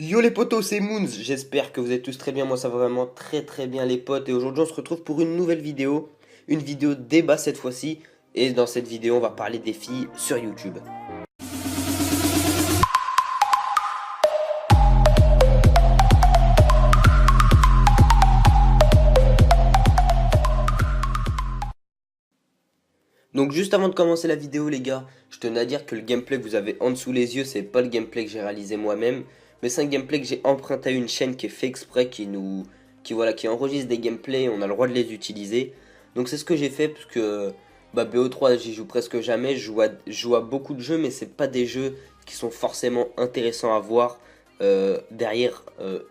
Yo les potos, c'est Moons, j'espère que vous êtes tous très bien, moi ça va vraiment très bien les potes et aujourd'hui on se retrouve pour une vidéo débat cette fois-ci et dans cette vidéo on va parler des filles sur YouTube. Donc juste avant de commencer la vidéo les gars, je tenais à dire que le gameplay que vous avez en dessous les yeux c'est pas le gameplay que j'ai réalisé moi-même, mais c'est un gameplay que j'ai emprunté à une chaîne qui est fait exprès, qui enregistre des gameplays, on a le droit de les utiliser. Donc c'est ce que j'ai fait parce que BO3 j'y joue presque jamais, je joue à beaucoup de jeux mais c'est pas des jeux qui sont forcément intéressants à voir derrière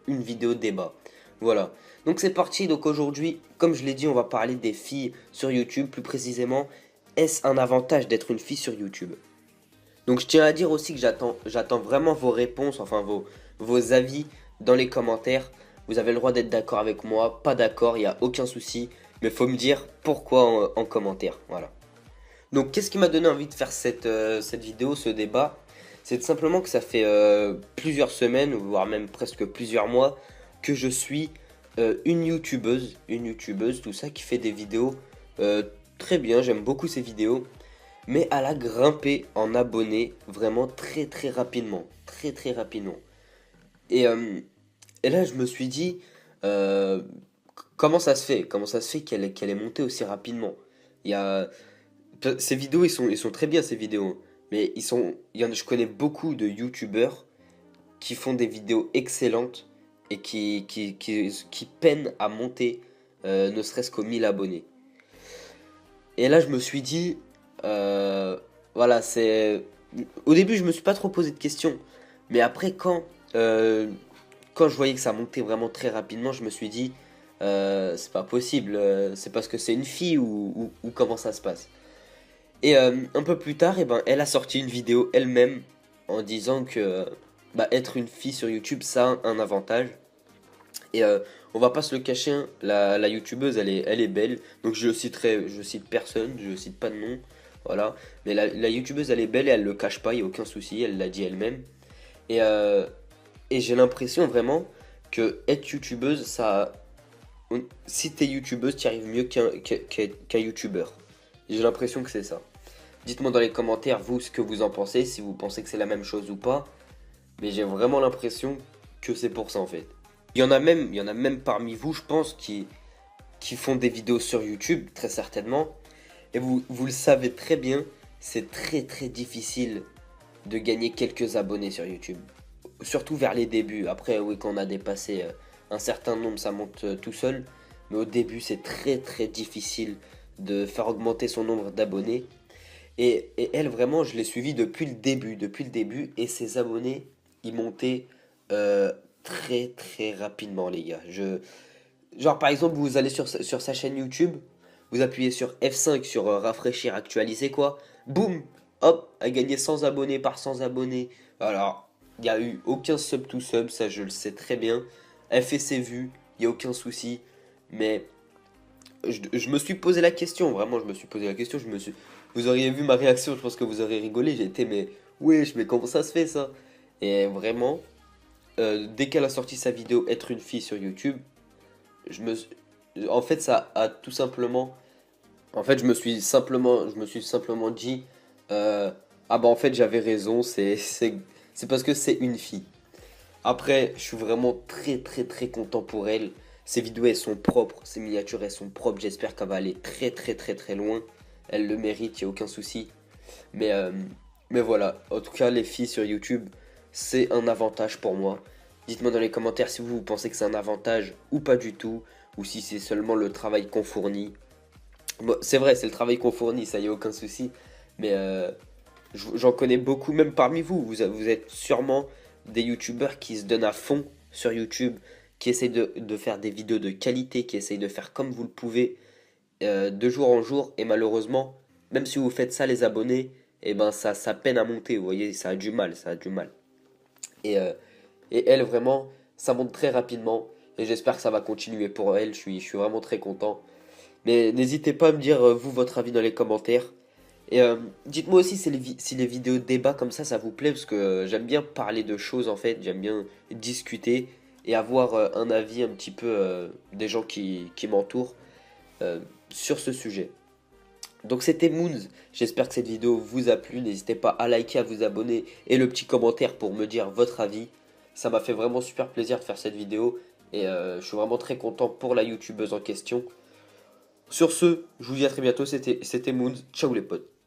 une vidéo de débat. Voilà. Donc c'est parti, donc aujourd'hui, comme je l'ai dit, on va parler des filles sur YouTube, plus précisément est-ce un avantage d'être une fille sur YouTube? Donc je tiens à dire aussi que j'attends vraiment vos réponses, enfin vos avis dans les commentaires. Vous avez le droit d'être d'accord avec moi, pas d'accord, il n'y a aucun souci. Mais faut me dire pourquoi en commentaire. Voilà. Donc qu'est-ce qui m'a donné envie de faire cette vidéo, ce débat? C'est tout simplement que ça fait plusieurs semaines, voire même presque plusieurs mois, que je suis une youtubeuse, tout ça, qui fait des vidéos euh, très bien, j'aime beaucoup ses vidéos, mais elle a grimpé en abonnés vraiment très rapidement, très rapidement. Et, euh, et là je me suis dit, euh, comment ça se fait qu'elle est montée aussi rapidement? Il y a, Ces vidéos ils sont très bien ces vidéos, mais je connais beaucoup de youtubeurs qui font des vidéos excellentes et qui peinent à monter ne serait-ce qu'aux 1000 abonnés. Et là, je me suis dit, euh, voilà, c'est. Au début, je me suis pas trop posé de questions, mais après, quand je voyais que ça montait vraiment très rapidement, je me suis dit, c'est pas possible, c'est parce que c'est une fille ou comment ça se passe. Et un peu plus tard, eh ben, elle a sorti une vidéo elle-même en disant que être une fille sur YouTube, ça a un avantage. Et on va pas se le cacher, hein, la youtubeuse elle est belle, donc je cite personne, je cite pas de nom, voilà. Mais la youtubeuse elle est belle et elle le cache pas, il y a aucun souci, elle l'a dit elle-même. Et, euh, et j'ai l'impression vraiment que être youtubeuse, si t'es youtubeuse, t'y arrives mieux qu'un youtubeur. J'ai l'impression que c'est ça. Dites-moi dans les commentaires, vous, ce que vous en pensez, si vous pensez que c'est la même chose ou pas. Mais j'ai vraiment l'impression que c'est pour ça en fait. Il y en a même parmi vous, je pense, qui font des vidéos sur YouTube, très certainement. Et vous le savez très bien, c'est très difficile de gagner quelques abonnés sur YouTube. Surtout vers les débuts. Après, oui, quand on a dépassé un certain nombre, ça monte tout seul. Mais au début, c'est très difficile de faire augmenter son nombre d'abonnés. Et elle, vraiment, je l'ai suivie depuis le début. Et ses abonnés, ils montaient euh, très rapidement, les gars. Genre, par exemple, vous allez sur sa chaîne YouTube, vous appuyez sur F5 sur rafraîchir, actualiser quoi. Boum, hop, elle gagnait 100 abonnés par 100 abonnés. Alors, il n'y a eu aucun sub to sub, ça je le sais très bien. Elle fait ses vues, il n'y a aucun souci. Mais je me suis posé la question, vraiment, je me suis posé la question. Vous auriez vu ma réaction, je pense que vous auriez rigolé. J'ai été, mais wesh, mais comment ça se fait ça? Et vraiment, dès qu'elle a sorti sa vidéo Être une fille sur YouTube, je me, en fait, ça a tout simplement. En fait, je me suis simplement dit, ah bah en fait j'avais raison, c'est parce que c'est une fille. Après, je suis vraiment très content pour elle. Ses vidéos elles sont propres, ses miniatures elles sont propres. J'espère qu'elle va aller très loin. Elle le mérite, y a aucun souci. Mais euh, mais voilà. En tout cas, les filles sur YouTube, c'est un avantage pour moi. Dites-moi dans les commentaires si vous pensez que c'est un avantage ou pas du tout, ou si c'est seulement le travail qu'on fournit. Bon, c'est vrai, c'est le travail qu'on fournit, ça y a aucun souci. Mais j'en connais beaucoup, même parmi vous. Vous êtes sûrement des youtubeurs qui se donnent à fond sur YouTube, qui essayent de faire des vidéos de qualité, qui essayent de faire comme vous le pouvez, de jour en jour. Et malheureusement, même si vous faites ça, les abonnés, et ben ça peine à monter. Vous voyez, ça a du mal, ça a du mal. Et, euh, et elle, vraiment, ça monte très rapidement. Et j'espère que ça va continuer pour elle. Je suis vraiment très content. Mais n'hésitez pas à me dire, vous, votre avis dans les commentaires. Et dites-moi aussi si les vidéos de débat comme ça vous plaît, parce que j'aime bien parler de choses en fait, j'aime bien discuter et avoir un avis un petit peu des gens qui m'entourent euh, sur ce sujet. Donc c'était Moons, j'espère que cette vidéo vous a plu, n'hésitez pas à liker, à vous abonner et le petit commentaire pour me dire votre avis. Ça m'a fait vraiment super plaisir de faire cette vidéo et je suis vraiment très content pour la youtubeuse en question. Sur ce, je vous dis à très bientôt, c'était Moons, ciao les potes.